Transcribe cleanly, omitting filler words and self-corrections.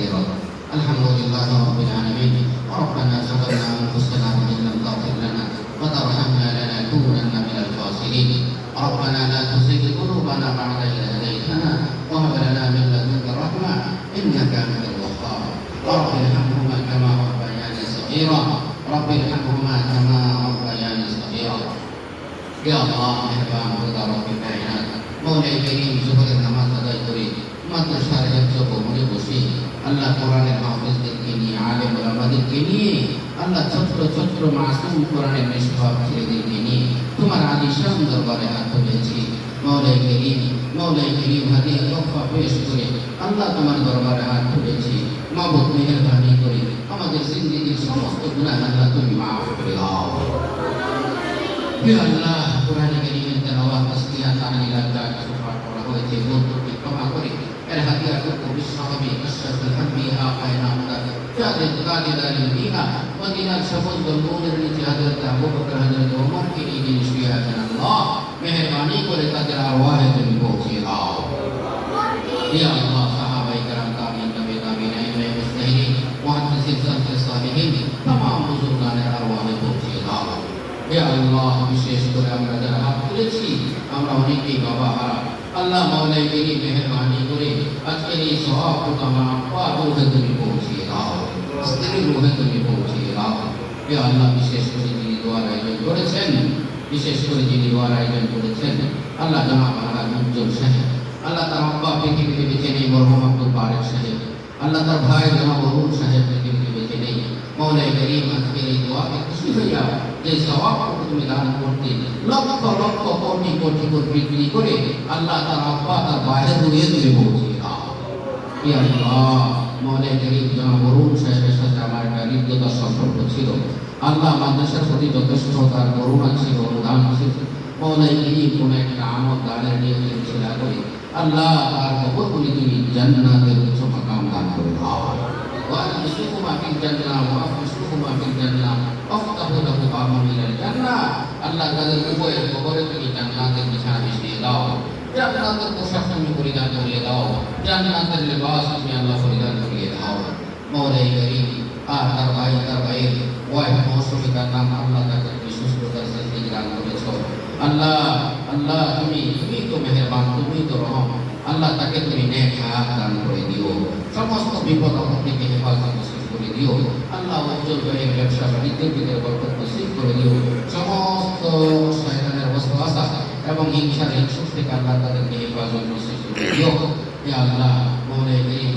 كثيرا. الحمد لله رب العالمين. ربنا ظلمنا أنفسنا وإن لم تغفر لنا وترحمنا لنكونن من الخاسرين. ربنا لا تزغ قلوبنا بعد إذ هديتنا وهب لنا من لدنك رحمة إنك أنت الوهاب. رب ارحمهما كما ربياني صغيرا. رب ارحمهما كما ربياني صغيرا. يا الله মেহেরবান খোদা রব্বুল কায়নাত মওলাই করিম জোহরের নামাজ আদায় করে মাদ্রাসার একশো ভবনে বসে আল্লাহ কোরআনের হাফেজদেরকে নিয়ে আলেম ওলামাদেরকে নিয়ে আল্লাহ ছোট্ট ছোট্ট মাসুম কোরআনের নিষ্পাপ ছেলেদেরকে নিয়ে তোমার আলিশান দরবারে হাত তুলেছি। মওলাই করিম হাদিয়া তোহফা পেশ করে আল্লাহ তোমার দরবারে হাত তুলেছি। মাবুদ মেহেরবানি করে আমাদের জিন্দেগির সমস্ত গুনাহ আল্লাহ তুমি মাফ করে দাও। হে আল্লাহ, কোরআনে কারীমের তেলাওয়াত তাসবিহাত তাহলিলাত যা কিছু পাঠ করা হয়েছে ভুলত্রুটি ক্ষমা করে এর হাদিয়া করতে বিশ্বনবী আশরাফুল আম্বিয়া কায়নাত যাদের কাদিদালিল বিহা মদিনার সমস্ত নূরের নিচে হযরত আবু বকর হযরত ওমরকে নিয়ে শুয়ে আছেন। আল্লাহ মেহেরবানি করে তাদের আরওয়াহে তুমি পৌঁছে দাও। হে আল্লাহ, সাহাবায়ে কেরাম তাবিঈন তাবিঈন ইমামে মুজতাহিদিন মুহাদ্দিসিন সালফে সালিহিন तमाम বুজুর্গানের আরওয়াহে পৌঁছে দাও। হে আল্লাহ, বিশেষ করে আমরা যারা হাত তুলেছি আমরা অনেকেই বাবা হারা। আল্লাহ মওলাই করিম মেহেরবানি করে আজকের এই সওয়াবটা আমার আব্বা রূহে তুমি পৌঁছিয়ে দাও, স্ত্রীর রূহে তুমি পৌঁছিয়ে দাও। হে আল্লাহ, বিশেষ করে যিনি দোয়ার আয়োজন করেছেন আল্লাহ জনাব আলহাজ উজ্জ্বল সাহেব, আল্লাহ তার আব্বা পৃথিবীতে বেঁচে নেই মরহুম আব্দুল বারেক সাহেব, আল্লাহ তার ভাই জনাব অরুণ সাহেব পৃথিবীতে বেঁচে নেই। মওলাই করিম আজকের এই দোয়াকে খুশি হইয়া যে সওয়াবটুকু তুমি দান করতে লক্ষ লক্ষ কোটি কোটি বিক্রি করে আল্লাহ তার আব্বা তার ভাইয়ের রুহে তুমি পৌঁছিয়ে দাও। ইয়া আল্লাহ, মওলাই করিম জনাব অরুণ সাহেবের সাথে আমার একটা হৃদ্যতার সম্পর্ক ছিল। আল্লাহ মাদ্রাসার প্রতি যথেষ্ট তার করুণা ছিল, অনুদান ছিল। মওলাই করিম কোনো একটা আমল দানের নিয়ম ছিল করে আল্লাহ তার কবরগুলি তুমি জান্নাতের উচ্চ মাকাম দান করে দাও। وأدخلهما في الجنة وأفرشهما في الجنة وافتحوا له بابا من الجنة। আল্লাহ তাদের উভয়ের কবরে তুমি জান্নাতের বিছানা বিছিয়ে দাও, জান্নাতের পোশাক তুমি পরিধান করিয়ে দাও, জান্নাতের লিবাস তুমি আল্লাহ পরিধান করিয়ে দাও। মওলাই করিম আর তার ভাইয়ের ওয়াইফ মৌসুমিকার নাম আল্লাহ তাকে তুমি সুস্থতার জিন্দেগি দান করেছ। আল্লাহ আল্লাহ তুমি তো মেহেরবান, তুমি তো রহম। আল্লাহ তাকে তুমি নেক হায়াত দান করে দিও, সমস্ত বিপদ আপদ থেকে হেফাজত নসিব করে দিও। আল্লাহ উজ্জ্বল করে ব্যবসা বাণিজ্যের ভিতরে বরকত নসিব করে দিও। সমস্ত শয়তানের ওয়াসওয়াসা এবং হিংসার হিংসুক থেকে আল্লাহ তাদেরকে হেফাজত নসিব করে দিও। হে আল্লাহ, মওলাই করিম